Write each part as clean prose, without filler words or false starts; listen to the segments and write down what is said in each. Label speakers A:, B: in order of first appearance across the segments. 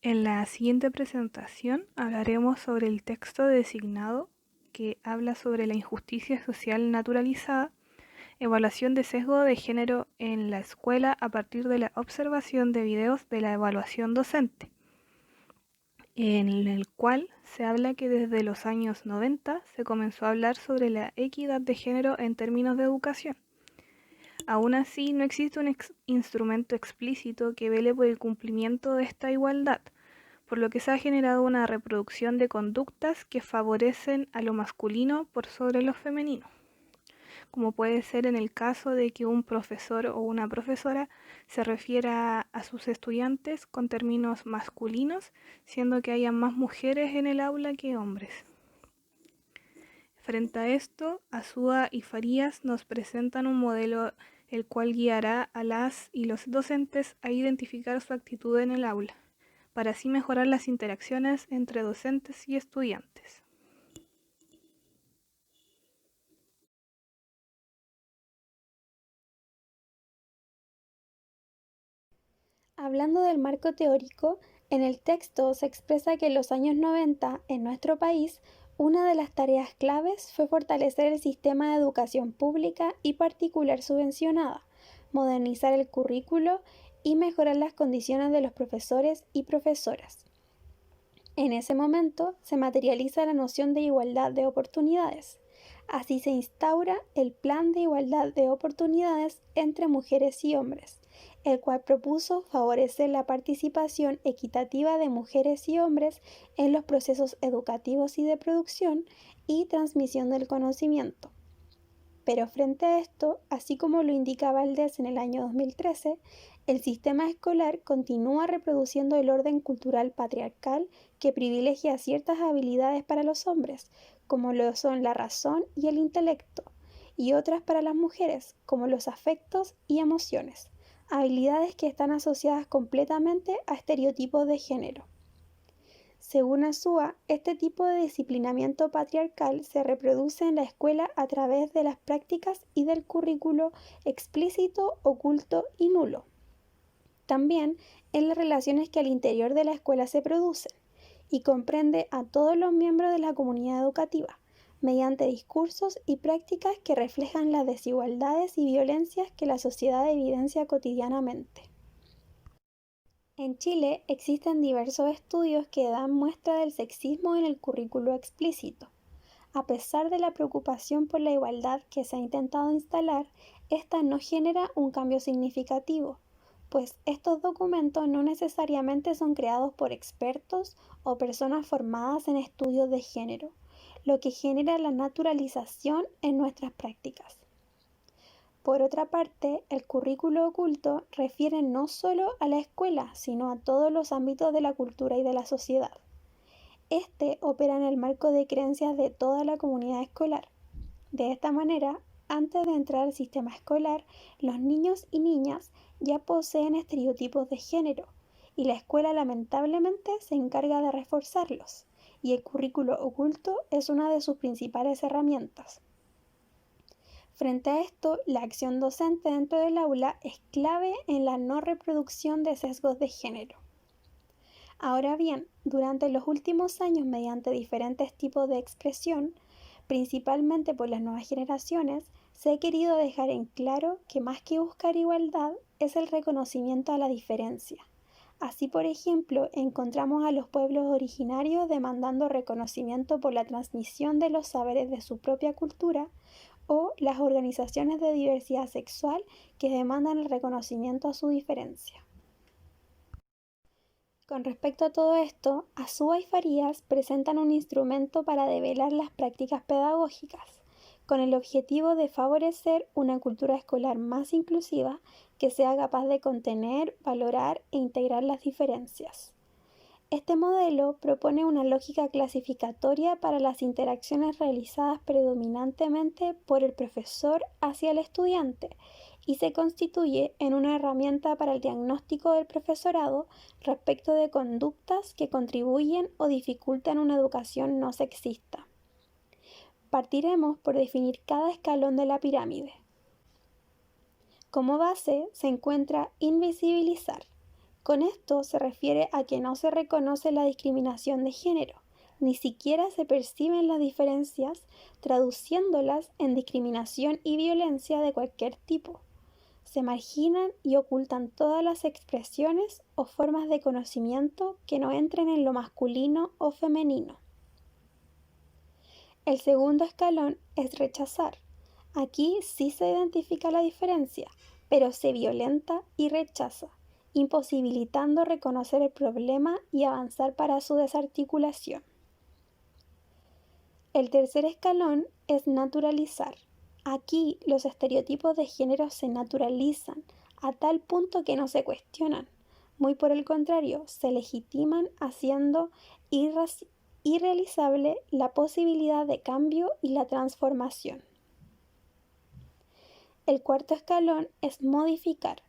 A: En la siguiente presentación hablaremos sobre el texto designado que habla sobre la injusticia social naturalizada, evaluación de sesgo de género en la escuela a partir de la observación de videos de la evaluación docente, en el cual se habla que desde los años 90 se comenzó a hablar sobre la equidad de género en términos de educación. Aún así, no existe un instrumento explícito que vele por el cumplimiento de esta igualdad, por lo que se ha generado una reproducción de conductas que favorecen a lo masculino por sobre lo femenino, como puede ser en el caso de que un profesor o una profesora se refiera a sus estudiantes con términos masculinos, siendo que haya más mujeres en el aula que hombres. Frente a esto, Azúa y Farías nos presentan un modelo el cual guiará a las y los docentes a identificar su actitud en el aula, para así mejorar las interacciones entre docentes y estudiantes.
B: Hablando del marco teórico, en el texto se expresa que en los años 90, en nuestro país, una de las tareas claves fue fortalecer el sistema de educación pública y particular subvencionada, modernizar el currículo y mejorar las condiciones de los profesores y profesoras. En ese momento se materializa la noción de igualdad de oportunidades. Así se instaura el Plan de Igualdad de Oportunidades entre mujeres y hombres, el cual propuso favorecer la participación equitativa de mujeres y hombres en los procesos educativos y de producción y transmisión del conocimiento. Pero frente a esto, así como lo indica Valdés en el año 2013, el sistema escolar continúa reproduciendo el orden cultural patriarcal que privilegia ciertas habilidades para los hombres, como lo son la razón y el intelecto, y otras para las mujeres, como los afectos y emociones, habilidades que están asociadas completamente a estereotipos de género. Según Azúa, este tipo de disciplinamiento patriarcal se reproduce en la escuela a través de las prácticas y del currículo explícito, oculto y nulo. También en las relaciones que al interior de la escuela se producen y comprende a todos los miembros de la comunidad educativa, mediante discursos y prácticas que reflejan las desigualdades y violencias que la sociedad evidencia cotidianamente. En Chile existen diversos estudios que dan muestra del sexismo en el currículo explícito. A pesar de la preocupación por la igualdad que se ha intentado instalar, esta no genera un cambio significativo, pues estos documentos no necesariamente son creados por expertos o personas formadas en estudios de género, lo que genera la naturalización en nuestras prácticas. Por otra parte, el currículo oculto refiere no solo a la escuela, sino a todos los ámbitos de la cultura y de la sociedad. Este opera en el marco de creencias de toda la comunidad escolar. De esta manera, antes de entrar al sistema escolar, los niños y niñas ya poseen estereotipos de género, y la escuela lamentablemente se encarga de reforzarlos, y el currículo oculto es una de sus principales herramientas. Frente a esto, la acción docente dentro del aula es clave en la no reproducción de sesgos de género. Ahora bien, durante los últimos años, mediante diferentes tipos de expresión, principalmente por las nuevas generaciones, se ha querido dejar en claro que más que buscar igualdad es el reconocimiento a la diferencia. Así, por ejemplo, encontramos a los pueblos originarios demandando reconocimiento por la transmisión de los saberes de su propia cultura, o las organizaciones de diversidad sexual que demandan el reconocimiento a su diferencia. Con respecto a todo esto, Azúa y Farías presentan un instrumento para develar las prácticas pedagógicas, con el objetivo de favorecer una cultura escolar más inclusiva que sea capaz de contener, valorar e integrar las diferencias. Este modelo propone una lógica clasificatoria para las interacciones realizadas predominantemente por el profesor hacia el estudiante y se constituye en una herramienta para el diagnóstico del profesorado respecto de conductas que contribuyen o dificultan una educación no sexista. Partiremos por definir cada escalón de la pirámide. Como base se encuentra invisibilizar, Con esto se refiere a que no se reconoce la discriminación de género, ni siquiera se perciben las diferencias, traduciéndolas en discriminación y violencia de cualquier tipo. Se marginan y ocultan todas las expresiones o formas de conocimiento que no entren en lo masculino o femenino. El segundo escalón es rechazar. Aquí sí se identifica la diferencia, pero se violenta y rechaza, imposibilitando reconocer el problema y avanzar para su desarticulación. El tercer escalón es naturalizar. Aquí los estereotipos de género se naturalizan a tal punto que no se cuestionan. Muy por el contrario, se legitiman haciendo irrealizable la posibilidad de cambio y la transformación. El cuarto escalón es modificar.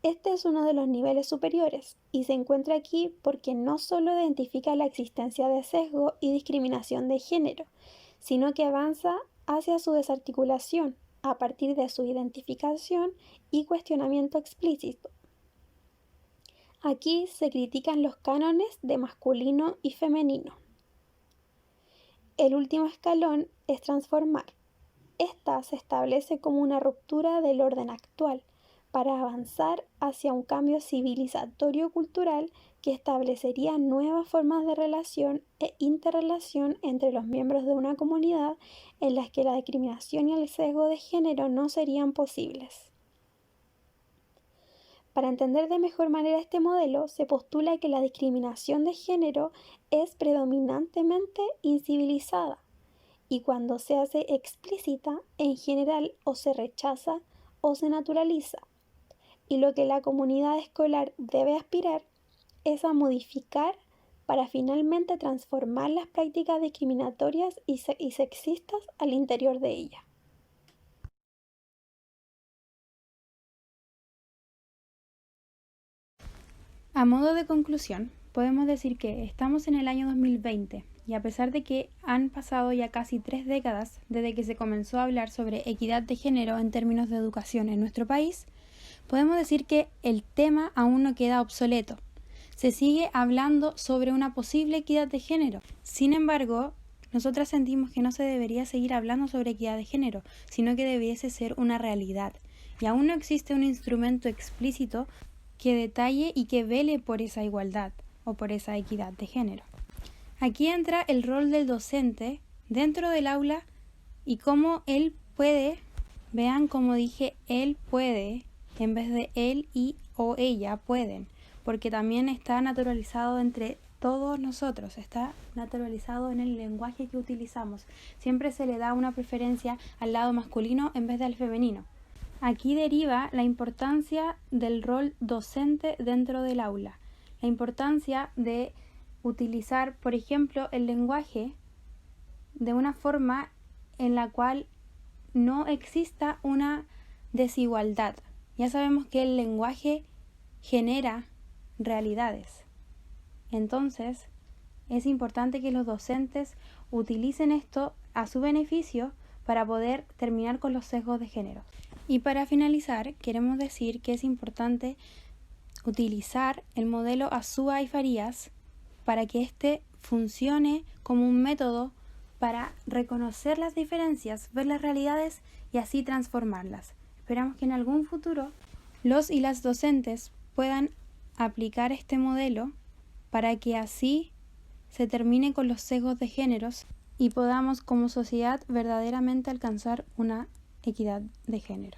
B: Este es uno de los niveles superiores y se encuentra aquí porque no solo identifica la existencia de sesgo y discriminación de género, sino que avanza hacia su desarticulación a partir de su identificación y cuestionamiento explícito. Aquí se critican los cánones de masculino y femenino. El último escalón es transformar. Esta se establece como una ruptura del orden actual para avanzar hacia un cambio civilizatorio cultural que establecería nuevas formas de relación e interrelación entre los miembros de una comunidad en las que la discriminación y el sesgo de género no serían posibles. Para entender de mejor manera este modelo, se postula que la discriminación de género es predominantemente incivilizada y cuando se hace explícita, en general o se rechaza o se naturaliza. Y lo que la comunidad escolar debe aspirar es a modificar para finalmente transformar las prácticas discriminatorias y sexistas al interior de ella.
C: A modo de conclusión, podemos decir que estamos en el año 2020 y a pesar de que han pasado ya casi 3 décadas desde que se comenzó a hablar sobre equidad de género en términos de educación en nuestro país, podemos decir que el tema aún no queda obsoleto. Se sigue hablando sobre una posible equidad de género. Sin embargo, nosotras sentimos que no se debería seguir hablando sobre equidad de género, sino que debiese ser una realidad. Y aún no existe un instrumento explícito que detalle y que vele por esa igualdad o por esa equidad de género. Aquí entra el rol del docente dentro del aula y cómo él puede, vean como dije, él puede, en vez de él y o ella pueden, porque también está naturalizado entre todos nosotros, está naturalizado en el lenguaje que utilizamos. Siempre se le da una preferencia al lado masculino en vez del femenino. Aquí deriva la importancia del rol docente dentro del aula, la importancia de utilizar, por ejemplo, el lenguaje de una forma en la cual no exista una desigualdad. Ya sabemos que el lenguaje genera realidades. Entonces, es importante que los docentes utilicen esto a su beneficio para poder terminar con los sesgos de género. Y para finalizar, queremos decir que es importante utilizar el modelo Azúa y Farías para que éste funcione como un método para reconocer las diferencias, ver las realidades y así transformarlas. Esperamos que en algún futuro los y las docentes puedan aplicar este modelo para que así se termine con los sesgos de géneros y podamos como sociedad verdaderamente alcanzar una equidad de género.